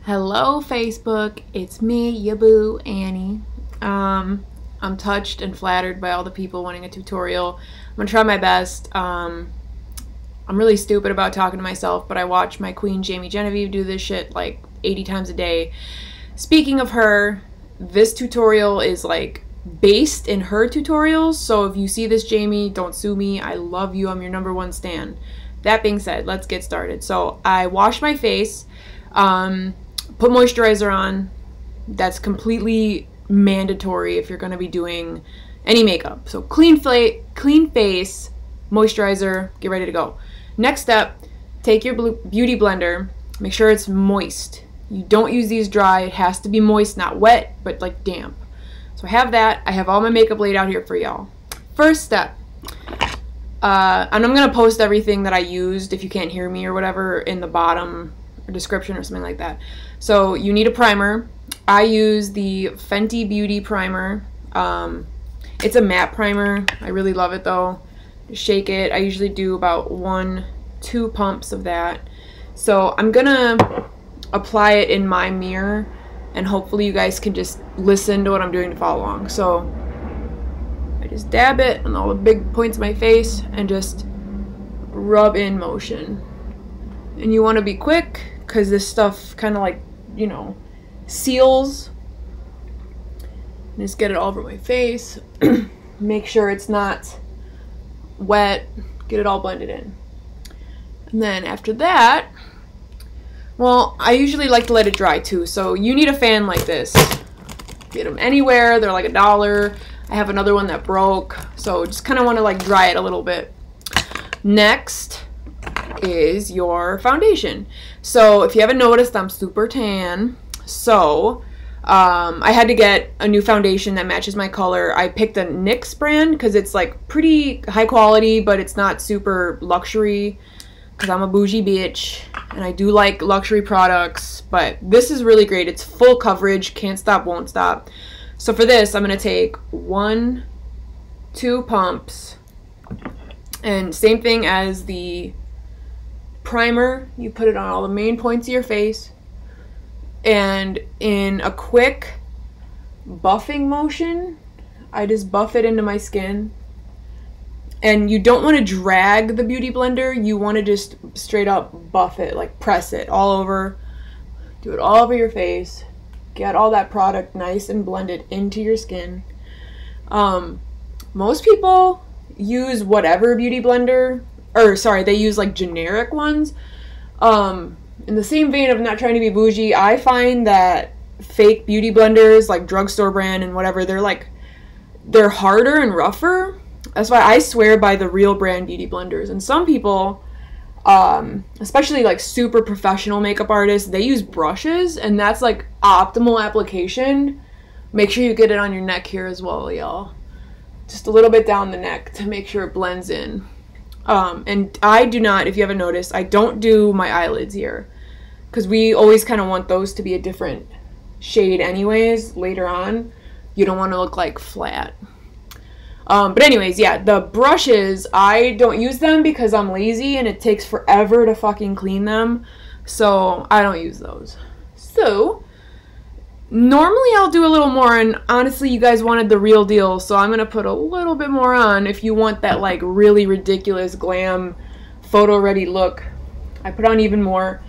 Hello Facebook, it's me, your boo, Annie. I'm touched and flattered by all the people wanting a tutorial. I'm gonna try my best. I'm really stupid about talking to myself, but I watch my queen Jamie Genevieve do this shit like 80 times a day. Speaking of her, this tutorial is like based in her tutorials, so if you see this, Jamie, don't sue me. I love you, I'm your #1 stan. That being said, let's get started. So I wash my face, put moisturizer on. That's completely mandatory if you're going to be doing any makeup. So clean face, moisturizer, get ready to go. Next step, take your beauty blender, make sure it's moist. You don't use these dry, it has to be moist, not wet, but like damp. So I have that. I have all my makeup laid out here for y'all. First step, and I'm going to post everything that I used if you can't hear me or whatever in the bottom description or something like that. So you need a primer. I use the Fenty Beauty primer. It's a matte primer. I really love it though. Just shake it. I usually do about 1-2 pumps of that. So I'm gonna apply it in my mirror, and hopefully you guys can just listen to what I'm doing to follow along. So I just dab it on all the big points of my face and just rub in motion. And you want to be quick because this stuff kind of like, you know, seals. Just get it all over my face. Make sure it's not wet. Get it all blended in. And then after that, well, I usually like to let it dry too. So you need a fan like this. Get them anywhere. They're like $1. I have another one that broke. So just kind of want to like dry it a little bit. Next is your foundation. So if you haven't noticed, I'm super tan. So I had to get a new foundation that matches my color. I picked the NYX brand because it's like pretty high quality, but it's not super luxury because I'm a bougie bitch and I do like luxury products. But this is really great. It's full coverage, can't stop, won't stop. So for this, I'm going to take 1-2 pumps, and same thing as the primer, you put it on all the main points of your face, and in a quick buffing motion, I just buff it into my skin. And you don't want to drag the beauty blender, you want to just straight up buff it, like press it all over, do it all over your face, get all that product nice and blended into your skin. Most people use whatever beauty blender, or sorry, they use like generic ones. In the same vein of not trying to be bougie, I find that fake beauty blenders like drugstore brand and whatever, they're harder and rougher. That's why I swear by the real brand beauty blenders. And some people, especially like super professional makeup artists, they use brushes, and that's like optimal application. Make sure you get it on your neck here as well, y'all. Just a little bit down the neck to make sure it blends in. And I do not, if you haven't noticed, I don't do my eyelids here because we always kind of want those to be a different shade anyways later on. You don't want to look like flat. But anyways, yeah, the brushes, I don't use them because I'm lazy and it takes forever to fucking clean them. So I don't use those. So normally I'll do a little more, and honestly you guys wanted the real deal, so I'm gonna put a little bit more on if you want that like really ridiculous glam photo ready look. I put on even more.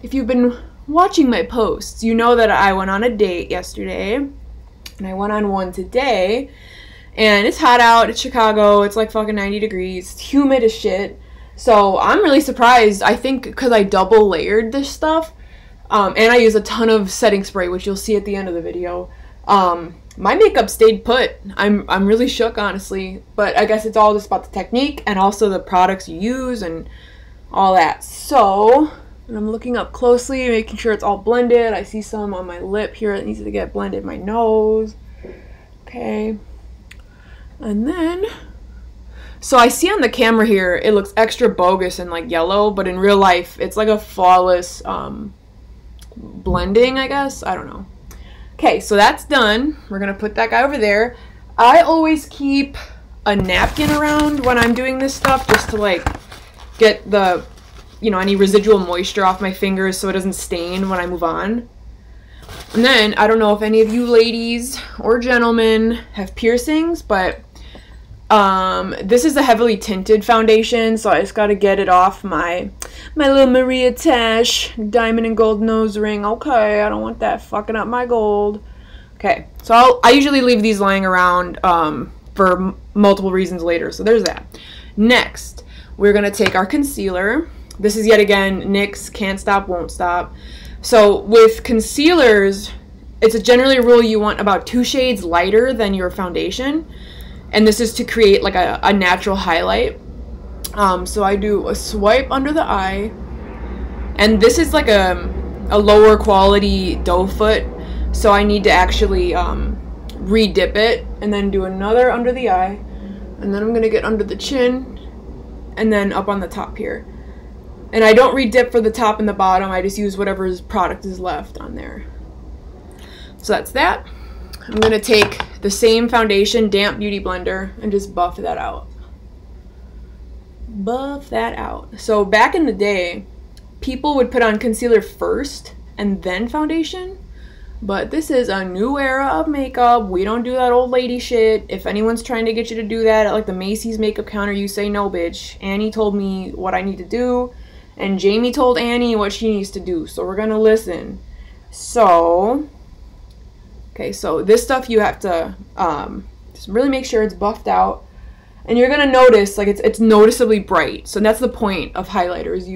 If you've been watching my posts, you know that I went on a date yesterday and I went on one today, and it's hot out, it's Chicago, it's like fucking 90 degrees, it's humid as shit. So I'm really surprised, I think because I double layered this stuff. And I use a ton of setting spray, which you'll see at the end of the video. My makeup stayed put. I'm really shook, honestly. But I guess it's all just about the technique and also the products you use and all that. So, and I'm looking up closely, making sure it's all blended. I see some on my lip here that needs to get blended. My nose. Okay. And then, so I see on the camera here, it looks extra bogus and like yellow. But in real life, it's like a flawless blending, I guess. I don't know. Okay, so that's done. We're gonna put that guy over there. I always keep a napkin around when I'm doing this stuff just to like get the you know, any residual moisture off my fingers so it doesn't stain when I move on. And then, I don't know if any of you ladies or gentlemen have piercings, but this is a heavily tinted foundation, so I just gotta get it off my little Maria Tash diamond and gold nose ring. Okay, I don't want that fucking up my gold. Okay, so I usually leave these lying around for multiple reasons later, so there's that. Next, we're gonna take our concealer. This is yet again NYX Can't Stop, Won't Stop. So with concealers, it's generally a rule you want about 2 shades lighter than your foundation. And this is to create like a natural highlight. So I do a swipe under the eye. And this is like a lower quality doe foot. So I need to actually re-dip it. And then do another under the eye. And then I'm going to get under the chin. And then up on the top here. And I don't re-dip for the top and the bottom. I just use whatever product is left on there. So that's that. I'm going to take the same foundation, damp beauty blender, and just buff that out. Buff that out. So back in the day, people would put on concealer first and then foundation. But this is a new era of makeup. We don't do that old lady shit. If anyone's trying to get you to do that at like the Macy's makeup counter, you say no, bitch. Annie told me what I need to do. And Jamie told Annie what she needs to do. So we're going to listen. So, okay, so this stuff you have to just really make sure it's buffed out. And you're going to notice, like, it's noticeably bright. So that's the point of highlighters.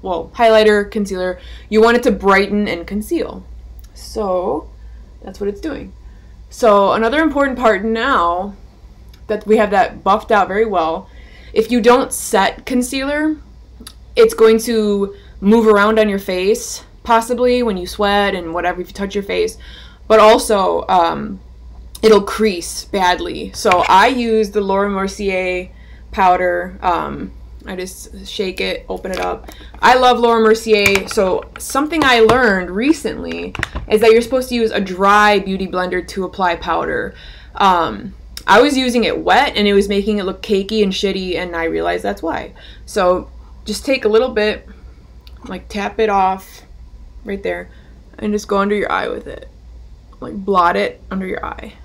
Well, highlighter, concealer, you want it to brighten and conceal. So that's what it's doing. So another important part now that we have that buffed out very well, if you don't set concealer, it's going to move around on your face, possibly when you sweat and whatever, if you touch your face. But also, it'll crease badly. So I use the Laura Mercier powder. I just shake it, open it up. I love Laura Mercier. So something I learned recently is that you're supposed to use a dry beauty blender to apply powder. I was using it wet and it was making it look cakey and shitty, and I realized that's why. So just take a little bit, like tap it off right there, and just go under your eye with it. Like blot it under your eye.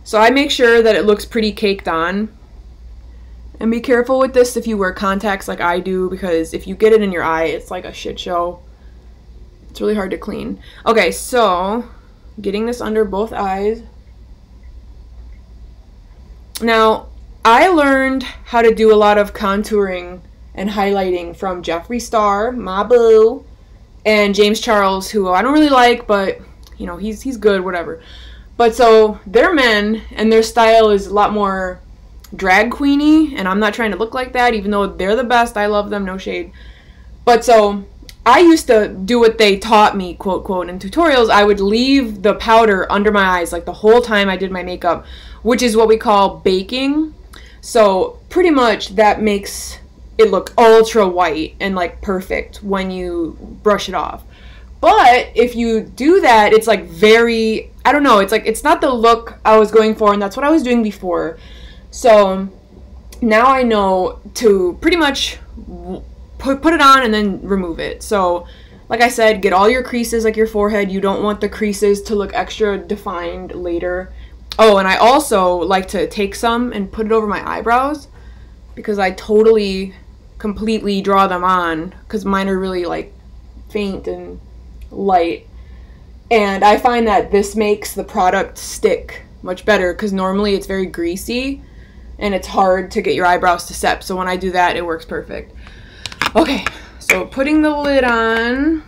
So I make sure that it looks pretty caked on. And be careful with this if you wear contacts like I do, because if you get it in your eye, it's like a shit show. It's really hard to clean. Okay, so getting this under both eyes. Now, I learned how to do a lot of contouring and highlighting from Jeffree Star, my boo, and James Charles, who I don't really like, but you know, he's good, whatever. But so they're men, and their style is a lot more drag queeny, and I'm not trying to look like that, even though they're the best. I love them, no shade. But so I used to do what they taught me, quote, quote, in tutorials. I would leave the powder under my eyes like the whole time I did my makeup, which is what we call baking. So pretty much that makes it look ultra white and like perfect when you brush it off. But if you do that, it's like very, I don't know, it's like, it's not the look I was going for, and that's what I was doing before. So now I know to pretty much put it on and then remove it. So like I said, get all your creases, like your forehead. You don't want the creases to look extra defined later. Oh, and I also like to take some and put it over my eyebrows, because I totally completely draw them on, because mine are really like faint and light. And I find that this makes the product stick much better, because normally it's very greasy and it's hard to get your eyebrows to set. So when I do that, it works perfect. Okay, so putting the lid on.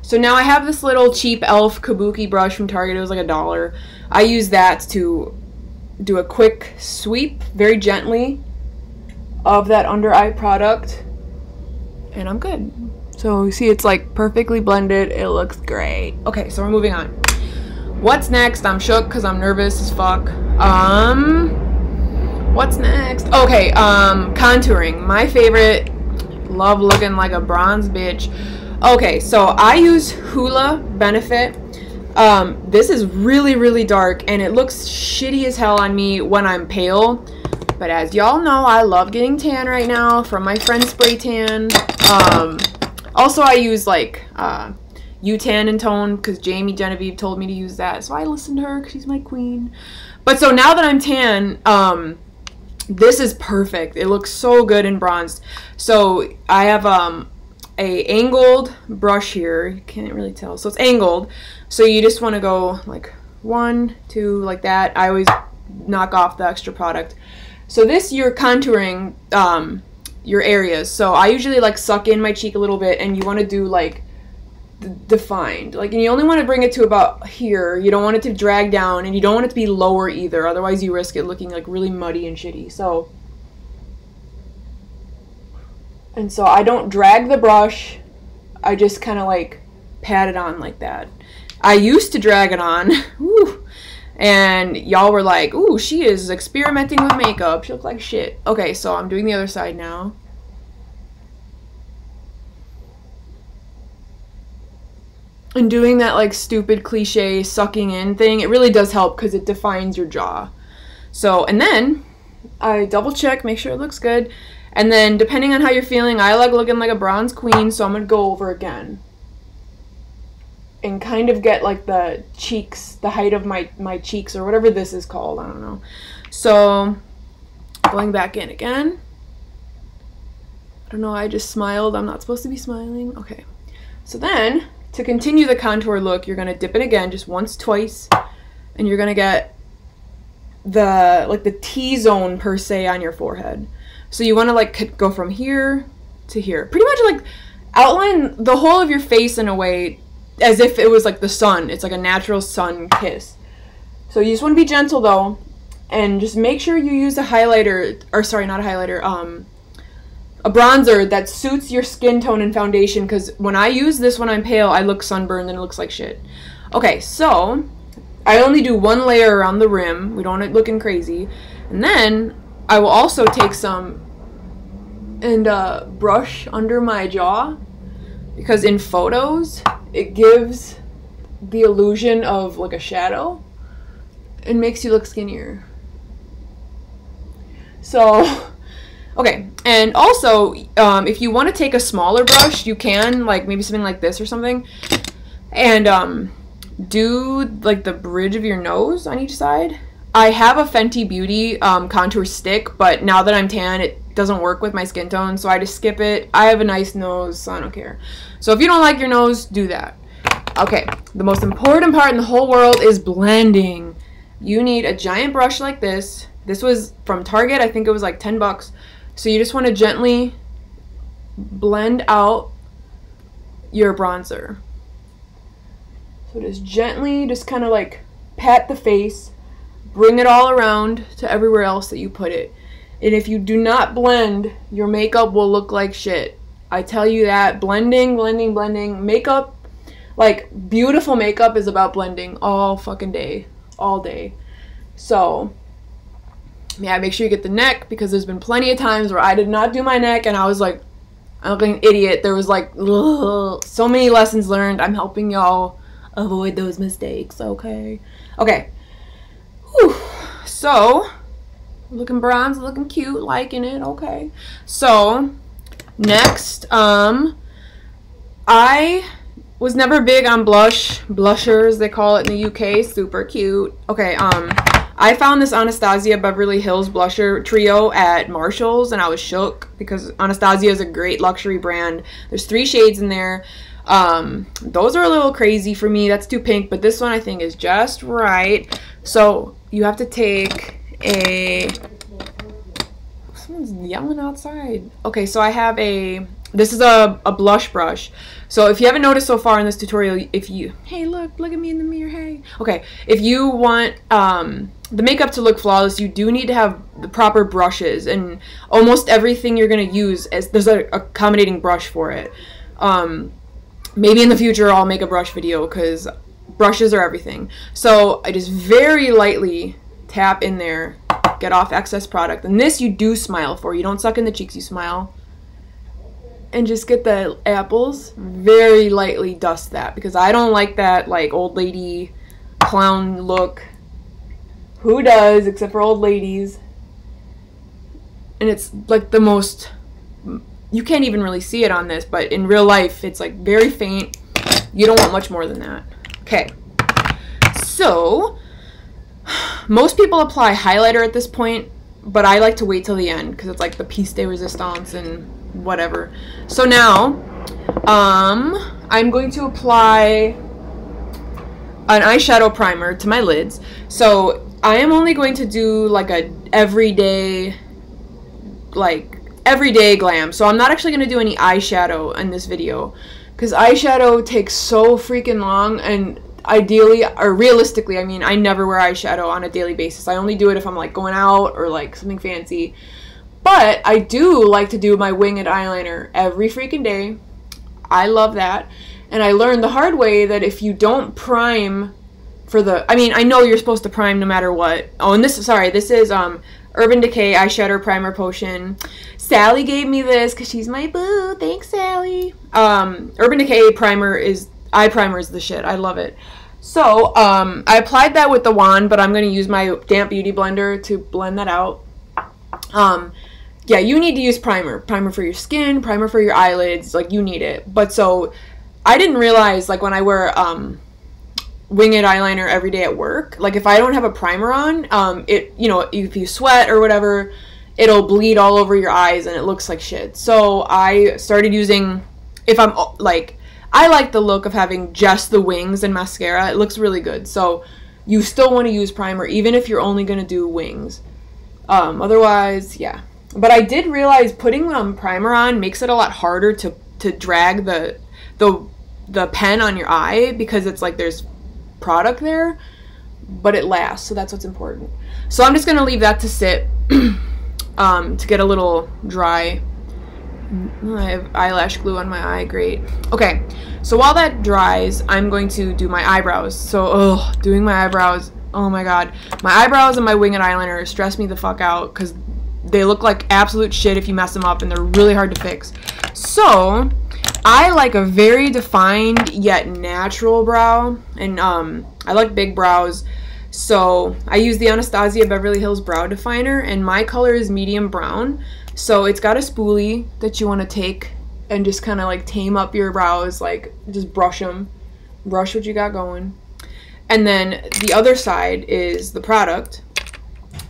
So now I have this little cheap e.l.f. kabuki brush from Target. It was like $1. I use that to do a quick sweep very gently of that under eye product, and I'm good. So you see it's like perfectly blended. It looks great. Okay, so we're moving on. What's next? I'm shook because I'm nervous as fuck. What's next? Okay, contouring. My favorite. Love looking like a bronze bitch. Okay, so I use Hoola Benefit. This is really, really dark, and it looks shitty as hell on me when I'm pale. But as y'all know, I love getting tan right now from my friend Spray Tan. Also, I use like U-Tan and Tone because Jamie Genevieve told me to use that. So I listened to her because she's my queen. But so now that I'm tan, this is perfect. It looks so good in bronzed. So I have a angled brush here. You can't really tell. So it's angled. So you just want to go like 1, 2, like that. I always knock off the extra product. So this, you're contouring your areas. So I usually like suck in my cheek a little bit, and you want to do like defined. Like, and you only want to bring it to about here. You don't want it to drag down, and you don't want it to be lower either. Otherwise you risk it looking like really muddy and shitty. So I don't drag the brush. I just kind of like pat it on like that. I used to drag it on. Woo. And y'all were like, ooh, she is experimenting with makeup. She looks like shit. Okay, so I'm doing the other side now. And doing that like stupid cliche sucking in thing, it really does help because it defines your jaw. So, and then I double check, make sure it looks good. And then depending on how you're feeling, I like looking like a bronze queen, so I'm going to go over again. And kind of get like the cheeks, the height of my cheeks, or whatever this is called, I don't know. So going back in again. I don't know, I just smiled. I'm not supposed to be smiling. Okay. So then to continue the contour look, you're going to dip it again just once, twice, and you're going to get the T-zone per se on your forehead. So you want to like go from here to here. Pretty much like outline the whole of your face in a way as if it was like the sun. It's like a natural sun kiss. So you just want to be gentle though, and just make sure you use a highlighter, or sorry, not a highlighter, a bronzer that suits your skin tone and foundation, because when I use this when I'm pale, I look sunburned and it looks like shit. Okay, so I only do one layer around the rim. We don't want it looking crazy. And then I will also take some and brush under my jaw, because in photos it gives the illusion of like a shadow and makes you look skinnier. So okay, and also if you want to take a smaller brush, you can, like maybe something like this or something, and do like the bridge of your nose on each side. I have a Fenty Beauty contour stick, but now that I'm tan, it doesn't work with my skin tone, so I just skip it. I have a nice nose, so I don't care. So if you don't like your nose, do that. Okay, the most important part in the whole world is blending. You need a giant brush like this. This was from Target. I think it was like 10 bucks. So you just want to gently blend out your bronzer. So just gently, just kind of like pat the face, bring it all around to everywhere else that you put it. And if you do not blend, your makeup will look like shit. I tell you that. Blending, blending, blending. Makeup, like beautiful makeup, is about blending all fucking day. All day. So yeah, make sure you get the neck, because there's been plenty of times where I did not do my neck and I was like, I'm looking an idiot. There was like, ugh, so many lessons learned. I'm helping y'all avoid those mistakes, okay? Okay. Whew. So, looking bronze, looking cute, liking it, okay. So, next, I was never big on blushers, they call it in the UK, super cute. Okay, I found this Anastasia Beverly Hills blusher trio at Marshall's, and I was shook because Anastasia is a great luxury brand. There's 3 shades in there. Those are a little crazy for me. That's too pink, but this one I think is just right. So you have to take a... Someone's yelling outside. Okay, so I have this is a blush brush. So if you haven't noticed so far in this tutorial, if you... Hey, look at me in the mirror, hey. Okay, if you want the makeup to look flawless, you do need to have the proper brushes, and almost everything you're going to use, there's an accommodating brush for it. Maybe in the future I'll make a brush video, because brushes are everything. So I just very lightly tap in there, get off excess product. And this you do smile for. You don't suck in the cheeks, you smile. And just get the apples, very lightly dust that, because I don't like that like old lady clown look. Who does, except for old ladies? and it's like the most, you can't even really see it on this, but in real life it's like very faint. You don't want much more than that. Okay, so most people apply highlighter at this point, but I like to wait till the end because it's like the piece de resistance and whatever. So now I'm going to apply an eyeshadow primer to my lids. So I am only going to do like a everyday glam. So I'm not actually going to do any eyeshadow in this video because eyeshadow takes so freaking long, and ideally, or realistically, I mean, I never wear eyeshadow on a daily basis. I only do it if I'm like going out or like something fancy. But I do like to do my winged eyeliner every freaking day. I love that. And I learned the hard way that if you don't prime for the, I mean, I know you're supposed to prime no matter what. Oh, and this is Urban Decay Eyeshadow Primer Potion. Sally gave me this because she's my boo. Thanks, Sally. Urban Decay eye primer is the shit. I love it. So, I applied that with the wand, but I'm going to use my damp beauty blender to blend that out. Yeah, you need to use primer. Primer for your skin, primer for your eyelids, like, you need it. But so, I didn't realize, like, when I wear, winged eyeliner every day at work, like, if I don't have a primer on, you know, if you sweat or whatever, it'll bleed all over your eyes and it looks like shit. So, I started using, if I'm, like, I like the look of having just the wings and mascara. It looks really good. So, you still want to use primer, even if you're only going to do wings. Otherwise, yeah. But I did realize putting primer on makes it a lot harder to drag the pen on your eye, because it's like there's product there, but it lasts, so that's what's important. So I'm just going to leave that to sit to get a little dry. I have eyelash glue on my eye. Great. Okay, so while that dries, I'm going to do my eyebrows. So, doing my eyebrows, oh my god. My eyebrows and my winged eyeliner stress me the fuck out because they look like absolute shit if you mess them up, and they're really hard to fix. So, I like a very defined yet natural brow, and I like big brows. So, I use the Anastasia Beverly Hills Brow Definer, and my color is medium brown. So, it's got a spoolie that you want to take and just kind of like tame up your brows, like just brush them. Brush what you got going. And then the other side is the product.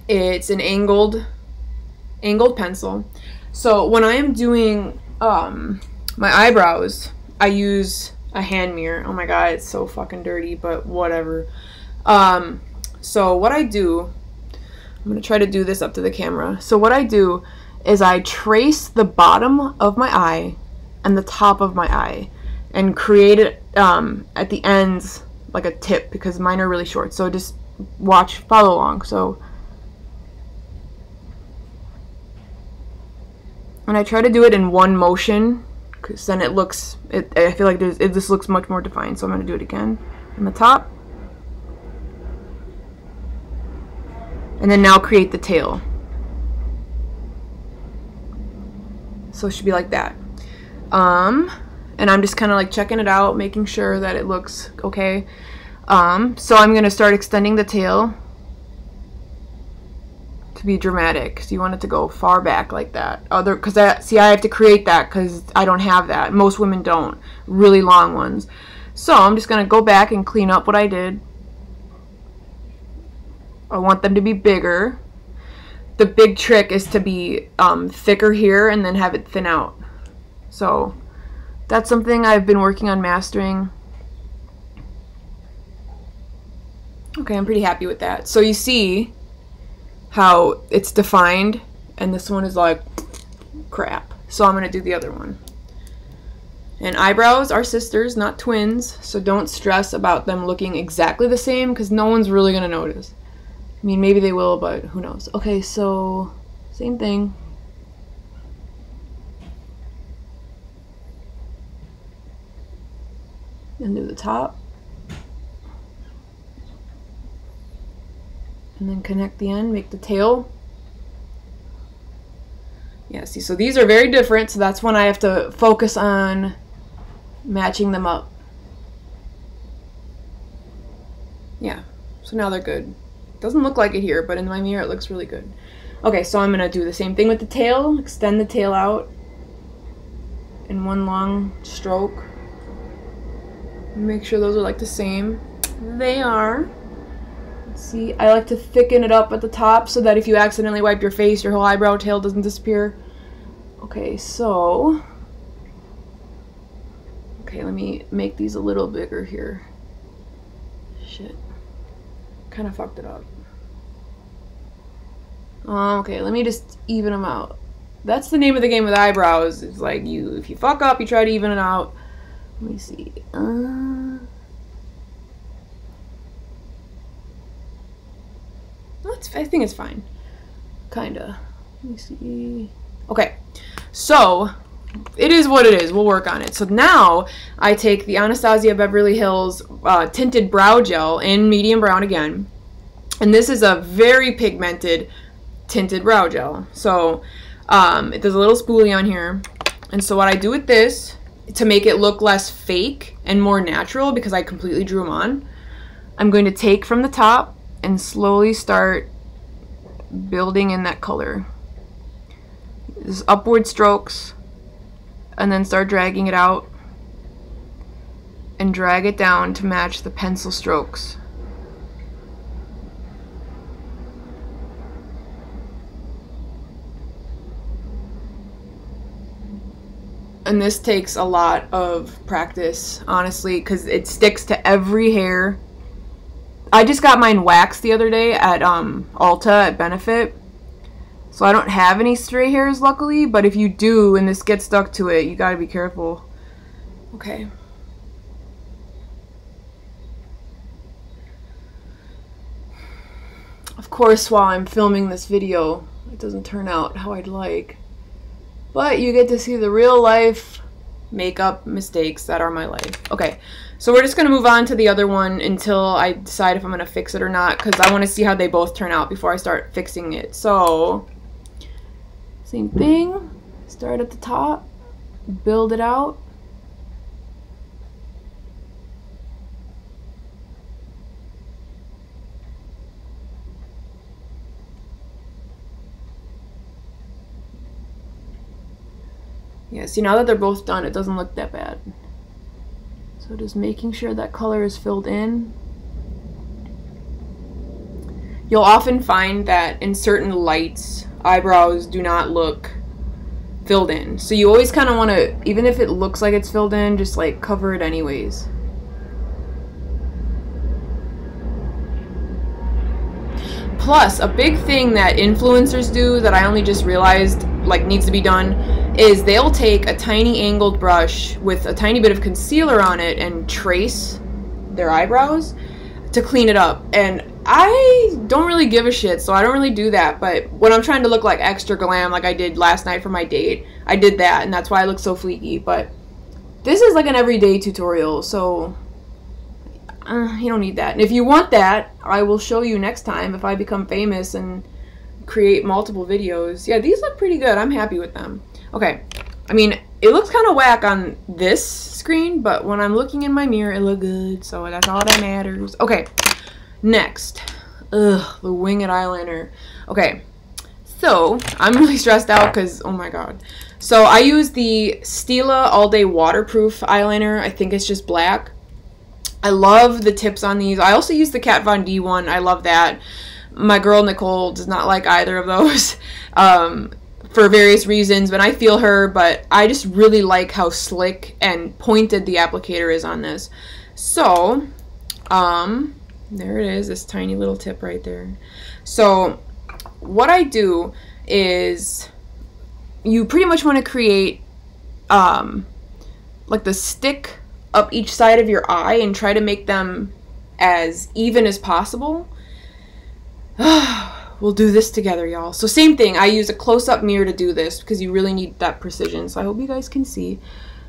It's an angled pencil. So when I am doing my eyebrows, I use a hand mirror. Oh my god, it's so fucking dirty, but whatever. So what I do, I'm gonna try to do this up to the camera. So what I do is I trace the bottom of my eye and the top of my eye and create it at the ends like a tip, because mine are really short. So just follow along. So, and I try to do it in one motion, because then I feel like this looks much more defined. So I'm going to do it again on the top. And then now create the tail. So it should be like that. And I'm just kind of like checking it out, making sure that it looks okay. So I'm going to start extending the tail to be dramatic. So you want it to go far back like that. See, I have to create that because I don't have that. Most women don't. Really long ones. So I'm just going to go back and clean up what I did. I want them to be bigger. The big trick is to be thicker here and then have it thin out. So that's something I've been working on mastering. Okay, I'm pretty happy with that. So you see how it's defined, and this one is like crap. So I'm going to do the other one. And eyebrows are sisters, not twins, so don't stress about them looking exactly the same, because no one's really going to notice. I mean, maybe they will, but who knows. Okay, so same thing. And do the top. And then connect the end, make the tail. Yeah, see, so these are very different, so that's when I have to focus on matching them up. Yeah, so now they're good. Doesn't look like it here, but in my mirror it looks really good. Okay, so I'm gonna do the same thing with the tail. Extend the tail out in one long stroke. Make sure those are like the same. They are. Let's see, I like to thicken it up at the top so that if you accidentally wipe your face, your whole eyebrow tail doesn't disappear. Okay, so... Okay, let me make these a little bigger here. Shit. Kind of fucked it up. Okay, let me just even them out. That's the name of the game with eyebrows. It's like if you fuck up, you try to even it out. Let me see. I think it's fine. Kinda. Let me see. Okay, so it is what it is. We'll work on it. So now I take the Anastasia Beverly Hills tinted brow gel in medium brown again, and this is a very pigmented tinted brow gel. So there's a little spoolie on here, and so what I do with this to make it look less fake and more natural, because I completely drew them on, I'm going to take from the top and slowly start building in that color. Just upward strokes, and then start dragging it out and drag it down to match the pencil strokes. And this takes a lot of practice, honestly, because it sticks to every hair. I just got mine waxed the other day at Ulta at Benefit. So I don't have any stray hairs, luckily, but if you do and this gets stuck to it, you gotta be careful. Okay. Of course, while I'm filming this video, it doesn't turn out how I'd like. But you get to see the real life makeup mistakes that are my life. Okay, so we're just going to move on to the other one until I decide if I'm going to fix it or not, because I want to see how they both turn out before I start fixing it. So, same thing. Start at the top, build it out. Yeah, see, now that they're both done, it doesn't look that bad. So just making sure that color is filled in. You'll often find that in certain lights, eyebrows do not look filled in. So you always kind of want to, even if it looks like it's filled in, just like cover it anyways. Plus, a big thing that influencers do that I only just realized like needs to be done is they'll take a tiny angled brush with a tiny bit of concealer on it and trace their eyebrows to clean it up. And I don't really give a shit, so I don't really do that. But when I'm trying to look like extra glam, like I did last night for my date, I did that, and that's why I look so fleeky. But this is like an everyday tutorial, so you don't need that. And if you want that, I will show you next time if I become famous and create multiple videos. Yeah, these look pretty good. I'm happy with them. Okay, I mean, it looks kind of whack on this screen, but when I'm looking in my mirror, it looks good, so that's all that matters. Okay, next. Ugh, the winged eyeliner. Okay, so I'm really stressed out because, oh my god. So I use the Stila All Day Waterproof eyeliner. I think it's just black. I love the tips on these. I also use the Kat Von D one. I love that. My girl Nicole does not like either of those. For various reasons, but I feel her, but I just really like how slick and pointed the applicator is on this. So, there it is, this tiny little tip right there. So, what I do is, you pretty much want to create, like the stick up each side of your eye and try to make them as even as possible. We'll do this together, y'all. So same thing, I use a close-up mirror to do this because you really need that precision. So I hope you guys can see.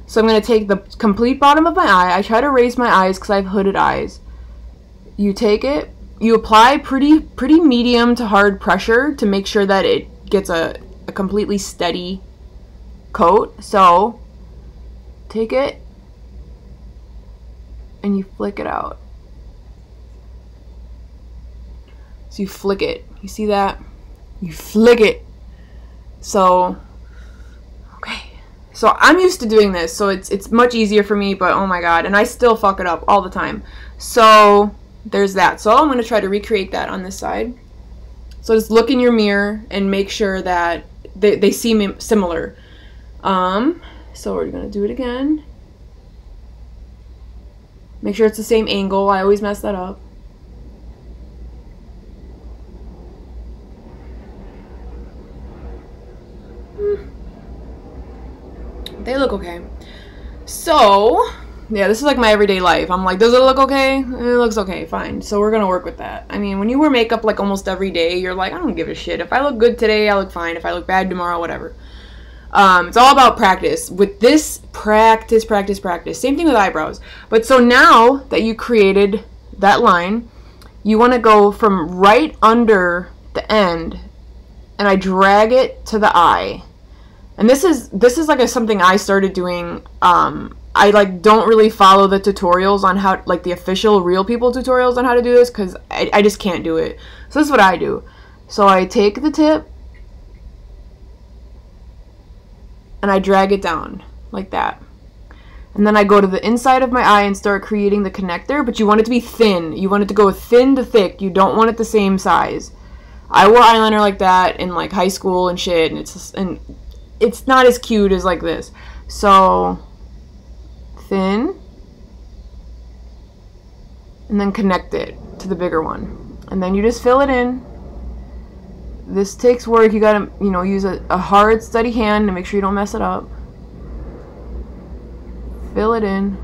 So I'm going to take the complete bottom of my eye. I try to raise my eyes because I have hooded eyes. You take it, you apply pretty medium to hard pressure to make sure that it gets a completely steady coat. So take it and you flick it out. So you flick it. You see that? You flick it. So, okay. So I'm used to doing this, so it's much easier for me, but oh my god, and I still fuck it up all the time. So there's that. So I'm going to try to recreate that on this side. So just look in your mirror and make sure that they seem similar. So we're going to do it again. Make sure it's the same angle. I always mess that up. They look okay. So, yeah, this is like my everyday life. I'm like, does it look okay? It looks okay, fine. So we're gonna work with that. I mean, when you wear makeup like almost every day, you're like, I don't give a shit. If I look good today, I look fine. If I look bad tomorrow, whatever. It's all about practice. With this, practice. Same thing with eyebrows. But so now that you created that line, you want to go from right under the end, and I drag it to the eye. And this is like something I started doing. I like don't really follow the tutorials on how, like the official real people tutorials on how to do this, because I just can't do it. So this is what I do. So I take the tip and I drag it down like that. And then I go to the inside of my eye and start creating the connector, but you want it to be thin. You want it to go thin to thick. You don't want it the same size. I wore eyeliner like that in like high school and shit, and it's not as cute as like this. So thin, and then connect it to the bigger one, and then you just fill it in. This takes work. You gotta, you know, use a hard, steady hand to make sure you don't mess it up. Fill it in.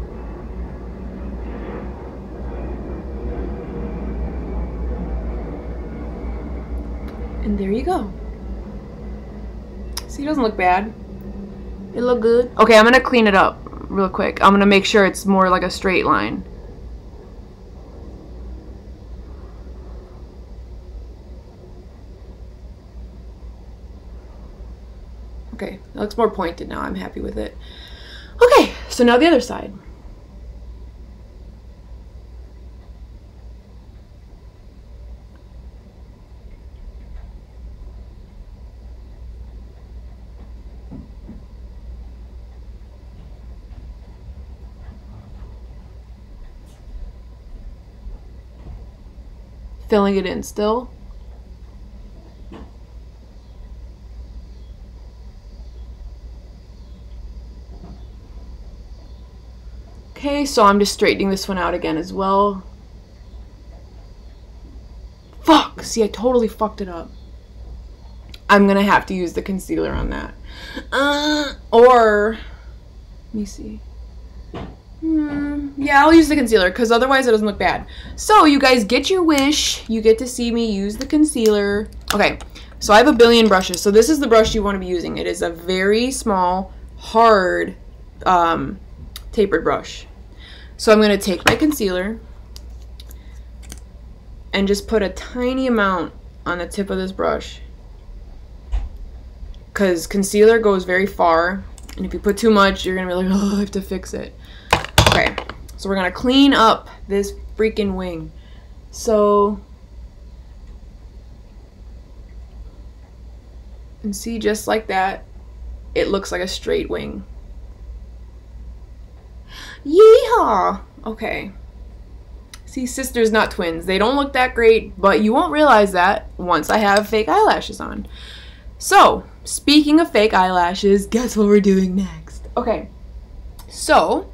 And there you go. See, it doesn't look bad. It look good. Okay, I'm gonna clean it up real quick. I'm gonna make sure it's more like a straight line. Okay, that looks more pointed now. I'm happy with it. Okay, so now the other side. Filling it in still. Okay, so I'm just straightening this one out again as well. Fuck! See, I totally fucked it up. I'm gonna have to use the concealer on that. Or, let me see. Yeah, I'll use the concealer because otherwise it doesn't look bad. So you guys get your wish. You get to see me use the concealer. Okay, so I have a billion brushes. So this is the brush you want to be using. It is a very small, hard, tapered brush. So I'm going to take my concealer and just put a tiny amount on the tip of this brush, because concealer goes very far, and if you put too much, you're going to be like, oh, I have to fix it. Okay, so we're going to clean up this freaking wing. So, and see, just like that, it looks like a straight wing. Yeehaw! Okay. See, sisters, not twins. They don't look that great, but you won't realize that once I have fake eyelashes on. So, speaking of fake eyelashes, guess what we're doing next? Okay, so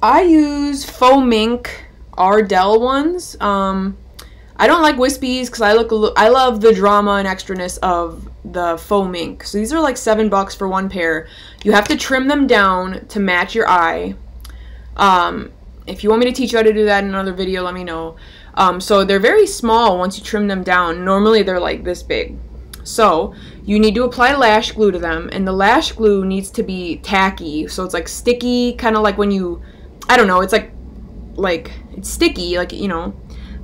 I use Faux Mink Ardell ones. I don't like wispies because I love the drama and extraness of the Faux Mink. So these are like $7 for one pair. You have to trim them down to match your eye. If you want me to teach you how to do that in another video, let me know. So they're very small once you trim them down. Normally they're like this big. So you need to apply lash glue to them, and the lash glue needs to be tacky. So it's like sticky, kind of like when you, I don't know, it's like it's sticky, like, you know.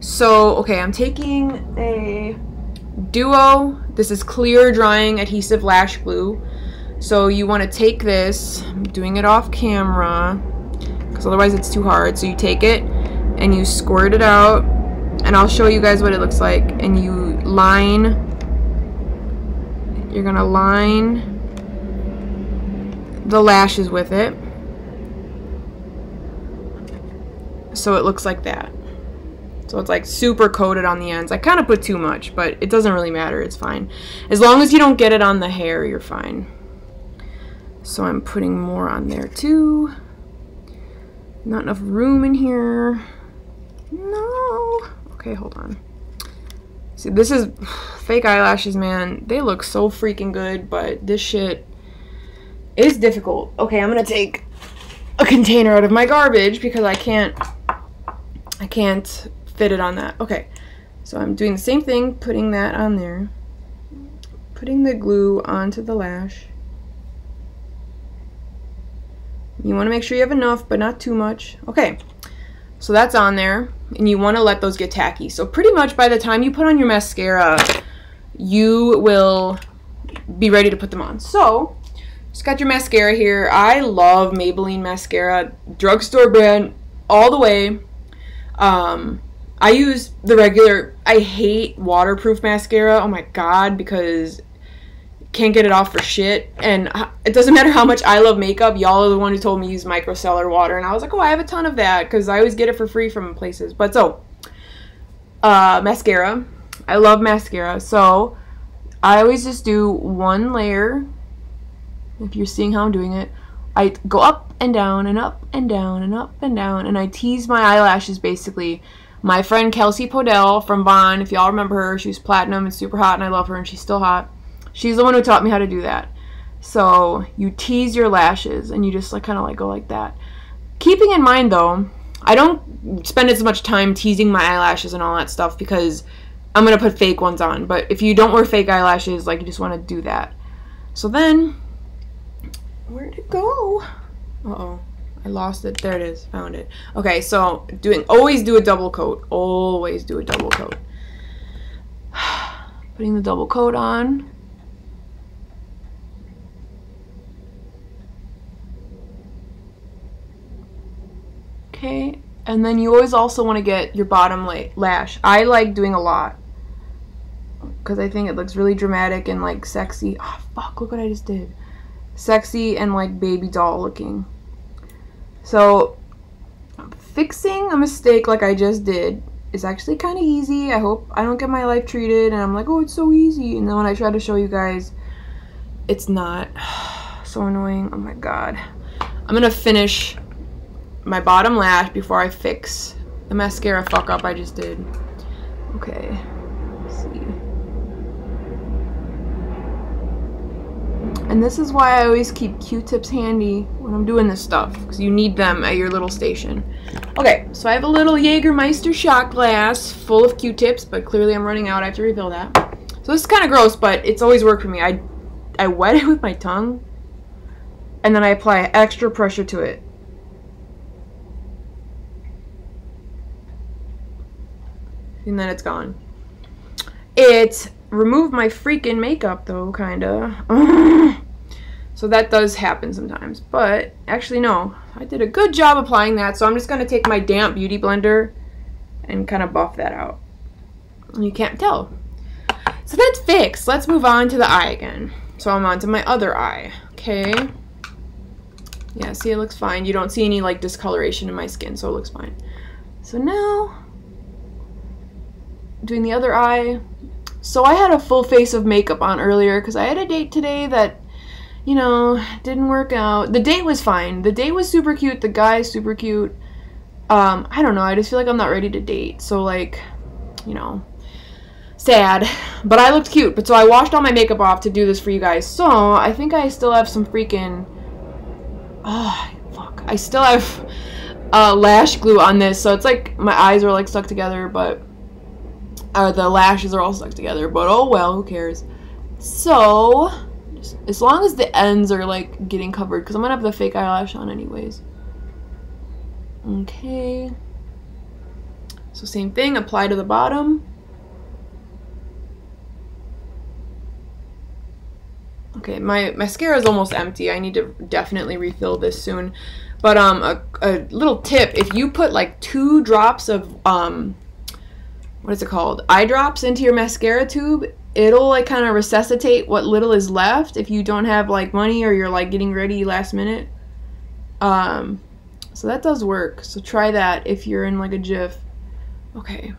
So, okay, I'm taking a Duo. This is clear drying adhesive lash glue. So you want to take this, I'm doing it off camera because otherwise it's too hard. So you take it and you squirt it out, and I'll show you guys what it looks like, and you line you're gonna line the lashes with it. So it looks like that. So it's like super coated on the ends. I kind of put too much, but it doesn't really matter. It's fine. As long as you don't get it on the hair, you're fine. So I'm putting more on there too. Not enough room in here. No. Okay, hold on. See, this is fake eyelashes, man. They look so freaking good, but this shit is difficult. Okay, I'm gonna take a container out of my garbage because I can't fit it on that. Okay, so I'm doing the same thing, putting that on there, putting the glue onto the lash. You want to make sure you have enough, but not too much. Okay, so that's on there, and you want to let those get tacky. So pretty much by the time you put on your mascara, you will be ready to put them on. So just got your mascara here. I love Maybelline mascara, drugstore brand all the way. I use the regular. I hate waterproof mascara. Oh my god, because can't get it off for shit. And it doesn't matter how much I love makeup. Y'all are the one who told me to use micellar water, and I was like, oh, I have a ton of that because I always get it for free from places. But so mascara, I love mascara, so I always just do one layer. If you're seeing how I'm doing it, I go up and down and up and down and up and down, and I tease my eyelashes basically. My friend Kelsey Podell from Vaughn, if y'all remember her, she was platinum and super hot, and I love her, and she's still hot. She's the one who taught me how to do that. So you tease your lashes, and you just like kind of like go like that. Keeping in mind though, I don't spend as much time teasing my eyelashes and all that stuff because I'm gonna put fake ones on. But if you don't wear fake eyelashes, like you just want to do that. So then, where'd it go? Uh-oh. I lost it. There it is. Found it. Okay, so always do a double coat. Always do a double coat. Putting the double coat on. Okay, and then you always also want to get your bottom lash. I like doing a lot because I think it looks really dramatic and like sexy. Oh fuck, look what I just did. Sexy and like baby doll looking. So fixing a mistake like I just did is actually kind of easy. I hope I don't get my life treated and I'm like, oh, it's so easy, and then when I try to show you guys, it's not. So annoying. Oh my god. I'm gonna finish my bottom lash before I fix the mascara fuck up I just did. Okay, let's see. And this is why I always keep Q-tips handy when I'm doing this stuff, because you need them at your little station. Okay, so I have a little Jägermeister shot glass full of Q-tips, but clearly I'm running out. I have to refill that. So this is kind of gross, but it's always worked for me. I wet it with my tongue, and then I apply extra pressure to it. And then it's gone. It removed my freaking makeup though, kinda. So that does happen sometimes. But actually no, I did a good job applying that. So I'm just gonna take my damp beauty blender and kind of buff that out. You can't tell. So that's fixed. Let's move on to the eye again. So I'm on to my other eye. Okay. Yeah, see, it looks fine. You don't see any like discoloration in my skin, so it looks fine. So now doing the other eye. So I had a full face of makeup on earlier because I had a date today that, you know, didn't work out. The date was fine. The date was super cute. The guy's super cute. I don't know. I just feel like I'm not ready to date. So like, you know, sad. But I looked cute. But so I washed all my makeup off to do this for you guys. So I think I still have some freaking, oh, fuck. I still have lash glue on this. So it's like my eyes are like stuck together, but the lashes are all stuck together, but oh well, who cares. So as long as the ends are like getting covered, because I'm gonna have the fake eyelash on anyways. Okay, so same thing, apply to the bottom. Okay, my mascara is almost empty. I need to definitely refill this soon. But a little tip, if you put like 2 drops of what is it called? Eye drops into your mascara tube, it'll like kind of resuscitate what little is left if you don't have like money or you're like getting ready last minute. So that does work. So try that if you're in like a jiff. Okay.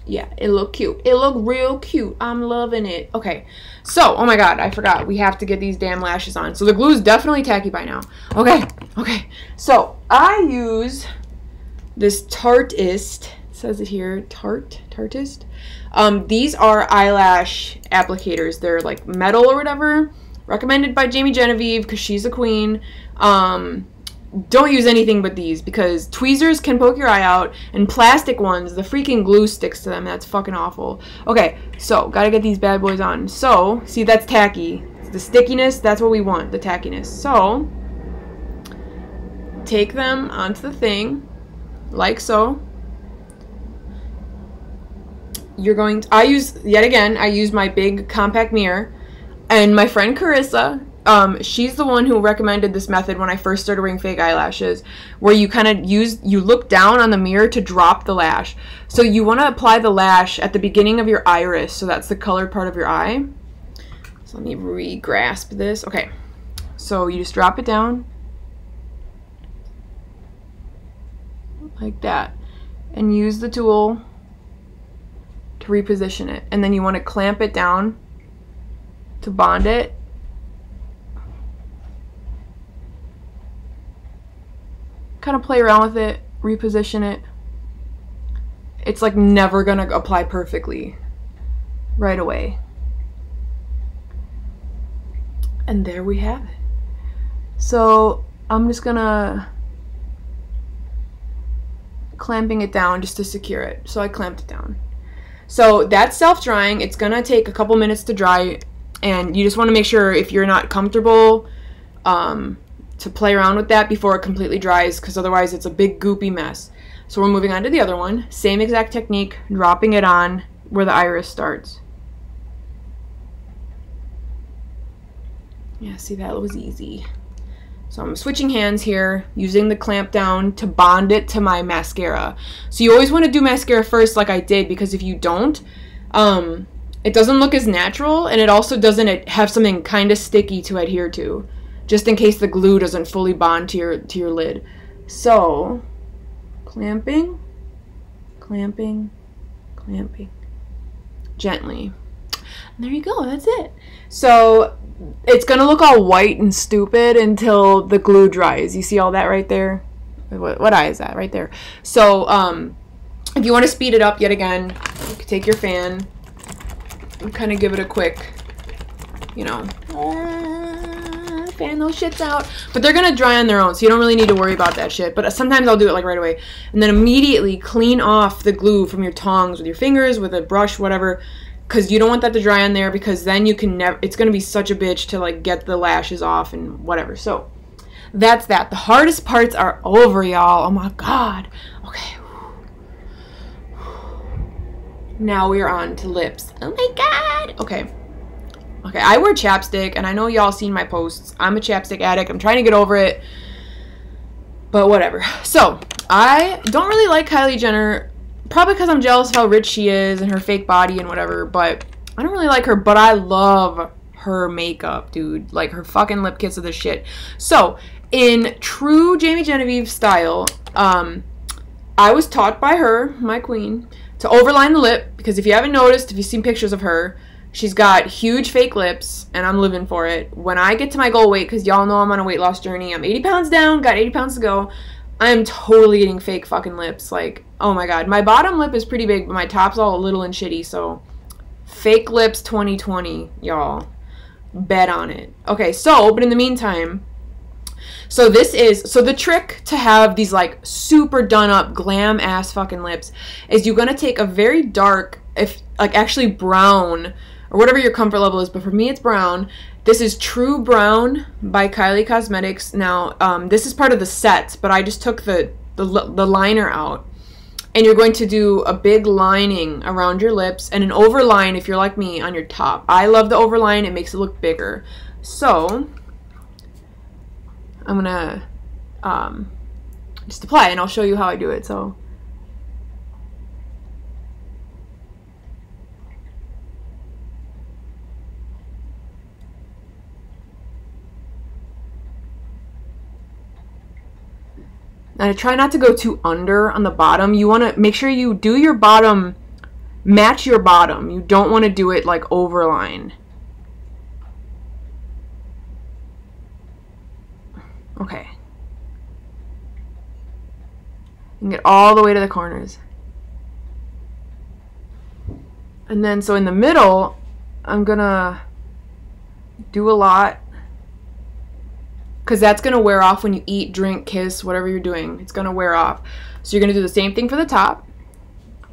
Yeah, it look cute. It look real cute. I'm loving it. Okay, so, oh my god, I forgot. We have to get these damn lashes on. So the glue is definitely tacky by now. Okay, okay. So I use this Tartist. It says it here, Tartist. These are eyelash applicators. They're like metal or whatever. Recommended by Jamie Genevieve because she's a queen. Don't use anything but these because tweezers can poke your eye out, and plastic ones, the freaking glue sticks to them. That's fucking awful. Okay, so gotta get these bad boys on. So, see, that's tacky. The stickiness, that's what we want, the tackiness. So, take them onto the thing, like so. You're going to, I use my big compact mirror, and my friend Carissa, she's the one who recommended this method when I first started wearing fake eyelashes, where you kind of you look down on the mirror to drop the lash. So you want to apply the lash at the beginning of your iris, so that's the colored part of your eye. So let me re-grasp this. Okay, so you just drop it down like that and use the tool to reposition it, and then you want to clamp it down to bond it. Kind of play around with it, reposition it. It's like never gonna apply perfectly right away. And there we have it. So I'm just gonna clamping it down just to secure it. So I clamped it down. So that's self-drying. It's gonna take a couple minutes to dry, and you just want to make sure if you're not comfortable to play around with that before it completely dries, because otherwise it's a big goopy mess. So we're moving on to the other one. Same exact technique, dropping it on where the iris starts. Yeah, see, that was easy. So I'm switching hands here, using the clamp down to bond it to my mascara. So you always want to do mascara first like I did, because if you don't, it doesn't look as natural, and it also doesn't have something kind of sticky to adhere to, just in case the glue doesn't fully bond to your lid. So, clamping, clamping, clamping, gently. And there you go, that's it. So, it's gonna look all white and stupid until the glue dries. You see all that right there? What eye is that? Right there. So, if you want to speed it up yet again, you can take your fan and kind of give it a quick, you know, fan those shits out. But they're gonna dry on their own, so you don't really need to worry about that shit. But sometimes I'll do it like right away, and then immediately clean off the glue from your tongs with your fingers, with a brush, whatever, because you don't want that to dry on there, because then you can never, it's gonna be such a bitch to like get the lashes off and whatever. So that's that. The hardest parts are over, y'all. Oh my god. Okay, now we're on to lips. Oh my god. Okay, I wear chapstick, and I know y'all seen my posts. I'm a chapstick addict. I'm trying to get over it, but whatever. So, I don't really like Kylie Jenner, probably because I'm jealous of how rich she is and her fake body and whatever, but I don't really like her, but I love her makeup, dude. Like, her fucking lip kits are the shit. So, in true Jamie Genevieve style, I was taught by her, my queen, to overline the lip, because if you haven't noticed, if you've seen pictures of her, she's got huge fake lips, and I'm living for it. When I get to my goal weight, because y'all know I'm on a weight loss journey, I'm 80 pounds down, got 80 pounds to go, I'm totally getting fake fucking lips. Like, oh my god. My bottom lip is pretty big, but my top's all little and shitty, so fake lips 2020, y'all. Bet on it. Okay, so, but in the meantime, so the trick to have these, like, super done up, glam ass fucking lips is you're gonna take a very dark, actually brown, or whatever your comfort level is, but for me it's brown. This is True Brown by Kylie Cosmetics. Now, this is part of the set, but I just took the liner out. And you're going to do a big lining around your lips, and an overline, if you're like me, on your top. I love the overline. It makes it look bigger. So, I'm gonna just apply, and I'll show you how I do it. So, And I try not to go too under on the bottom. You want to make sure you do your bottom, match your bottom. You don't want to do it like overline. Okay. And get all the way to the corners. And then, so in the middle, I'm gonna do a lot, because that's gonna wear off when you eat, drink, kiss, whatever you're doing. It's gonna wear off. So you're gonna do the same thing for the top.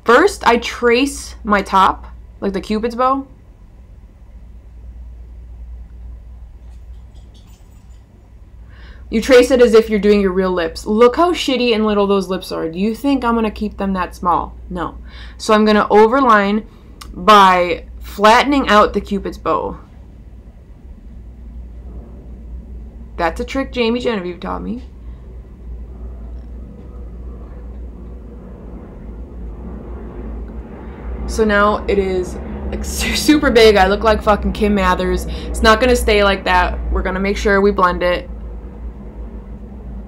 First, I trace my top, like the Cupid's bow. You trace it as if you're doing your real lips. Look how shitty and little those lips are. Do you think I'm gonna keep them that small? No. So I'm gonna overline by flattening out the Cupid's bow. That's a trick Jamie Genevieve taught me. So now it is like super big. I look like fucking Kim Mathers. It's not gonna stay like that. We're gonna make sure we blend it.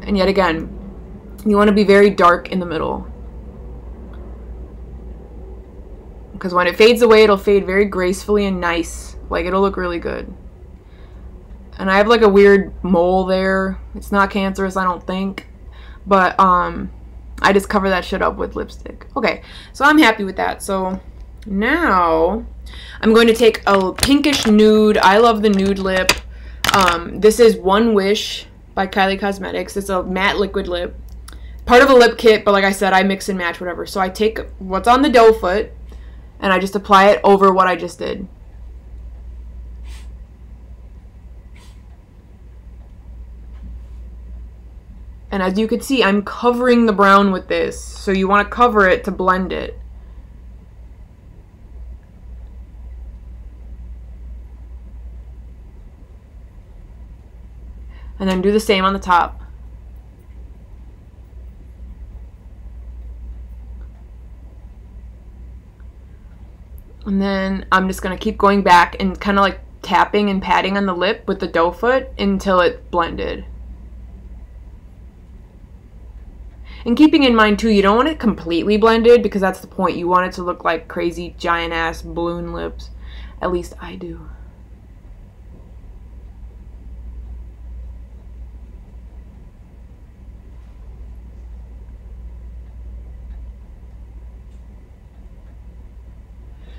And yet again, you want to be very dark in the middle. Because when it fades away, it'll fade very gracefully and nice. Like, it'll look really good. And I have like a weird mole there. It's not cancerous, I don't think. But I just cover that shit up with lipstick. Okay, so I'm happy with that. So now I'm going to take a pinkish nude. I love the nude lip. This is One Wish by Kylie Cosmetics. It's a matte liquid lip. Part of a lip kit, but like I said, I mix and match whatever. So I take what's on the doe foot and I just apply it over what I just did. And as you can see, I'm covering the brown with this. So you want to cover it to blend it. And then do the same on the top. And then I'm just going to keep going back and kind of like tapping and patting on the lip with the doe foot until it's blended. And keeping in mind too, you don't want it completely blended because that's the point. You want it to look like crazy giant ass balloon lips. At least I do.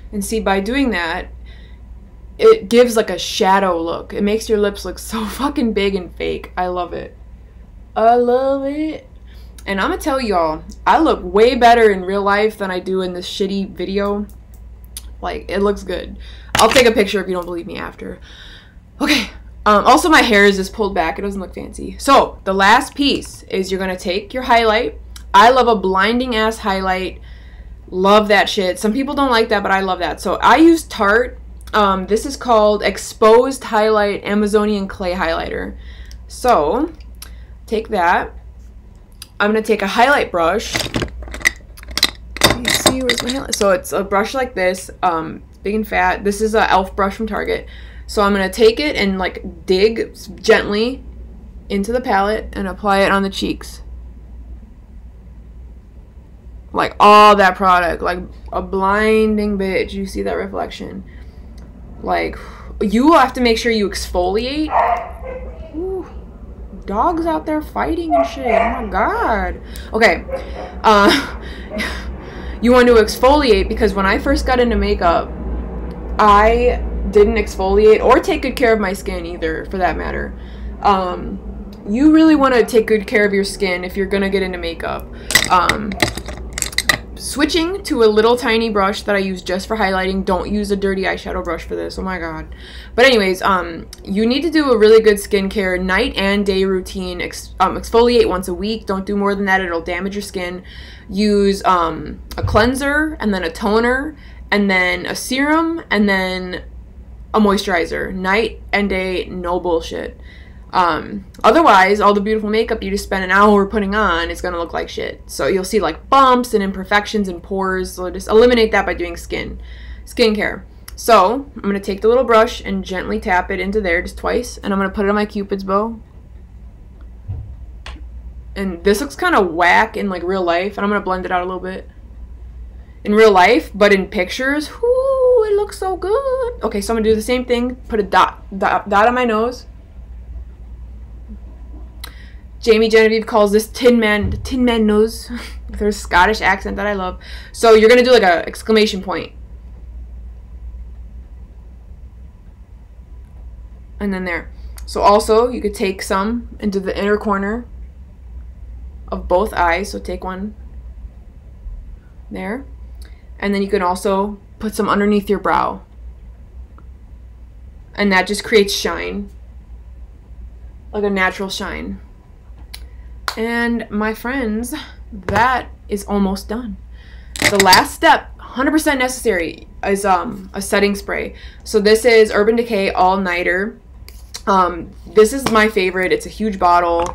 And see, by doing that, it gives like a shadow look. It makes your lips look so fucking big and fake. I love it. I love it. And I'm gonna tell y'all, I look way better in real life than I do in this shitty video. Like, it looks good. I'll take a picture if you don't believe me after. Okay. Also, my hair is just pulled back. It doesn't look fancy. So, the last piece is you're gonna take your highlight. I love a blinding ass highlight. Love that shit. Some people don't like that, but I love that. So I use Tarte. This is called Exposed Highlight Amazonian Clay Highlighter. So take that. I'm going to take a highlight brush. Let me see, where's my highlight? So it's a brush like this, big and fat. This is an e.l.f. brush from Target. So I'm going to take it and like dig gently into the palette and apply it on the cheeks. Like all that product, like a blinding bitch. You see that reflection? Like, you have to make sure you exfoliate. Ooh, dogs out there fighting and shit. Oh my god. Okay. You want to exfoliate because when I first got into makeup, I didn't exfoliate or take good care of my skin either, for that matter. You really want to take good care of your skin if you're gonna get into makeup. Switching to a little tiny brush that I use just for highlighting. Don't use a dirty eyeshadow brush for this. Oh my god. But anyways, you need to do a really good skincare night and day routine. Exfoliate once a week. Don't do more than that. It'll damage your skin. Use a cleanser and then a toner and then a serum and then a moisturizer. Night and day, no bullshit. Otherwise, all the beautiful makeup you just spend an hour putting on is gonna look like shit. So you'll see like bumps and imperfections and pores. So just eliminate that by doing skincare. So I'm gonna take the little brush and gently tap it into there just twice, and I'm gonna put it on my Cupid's bow. And this looks kind of whack in like real life. And I'm going to blend it out a little bit. In real life, but in pictures, whoo, it looks so good. Okay, so I'm going to do the same thing. Put a dot on my nose. Jamie Genevieve calls this Tin Man nose. With her Scottish accent that I love. So you're going to do like a exclamation point. And then there. So also, you could take some into the inner corner of both eyes. So take one there. And then you can also put some underneath your brow. And that just creates shine. Like a natural shine. And my friends, that is almost done. The last step, 100% necessary, is a setting spray. So this is Urban Decay All Nighter. This is my favorite. It's a huge bottle.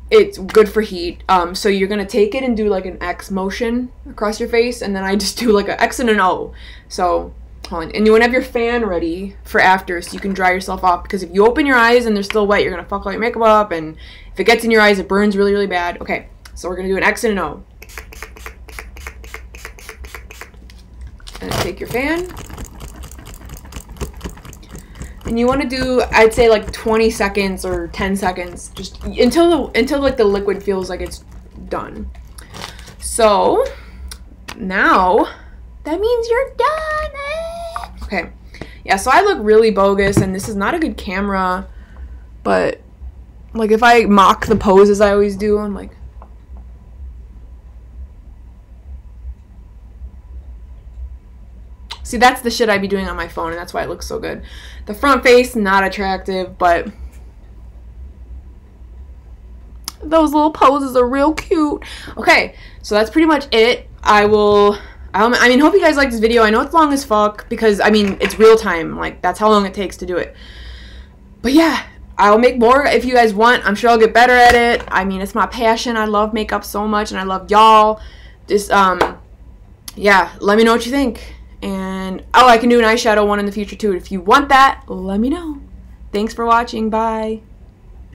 It's good for heat. So you're going to take it and do like an X motion across your face. And then I just do like an X and an O. So, hold on. And you want to have your fan ready for after so you can dry yourself off. Because if you open your eyes and they're still wet, you're going to fuck all your makeup up. And if it gets in your eyes, it burns really, really bad. Okay, so we're going to do an X and an O. And take your fan. And you want to do, I'd say like 20 seconds or 10 seconds, just until like the liquid feels like it's done. So now that means you're done. Okay, yeah. So I look really bogus, and this is not a good camera, but like if I mock the poses I always do, I'm like. See, that's the shit I'd be doing on my phone, and that's why it looks so good. The front face, not attractive, but those little poses are real cute. Okay, so that's pretty much it. I mean, hope you guys like this video. I know it's long as fuck, because, I mean, it's real time. Like, that's how long it takes to do it. But yeah, I'll make more if you guys want. I'm sure I'll get better at it. I mean, it's my passion. I love makeup so much, and I love y'all. Just, yeah, let me know what you think. And, oh, I can do an eyeshadow one in the future, too. If you want that, let me know. Thanks for watching. Bye.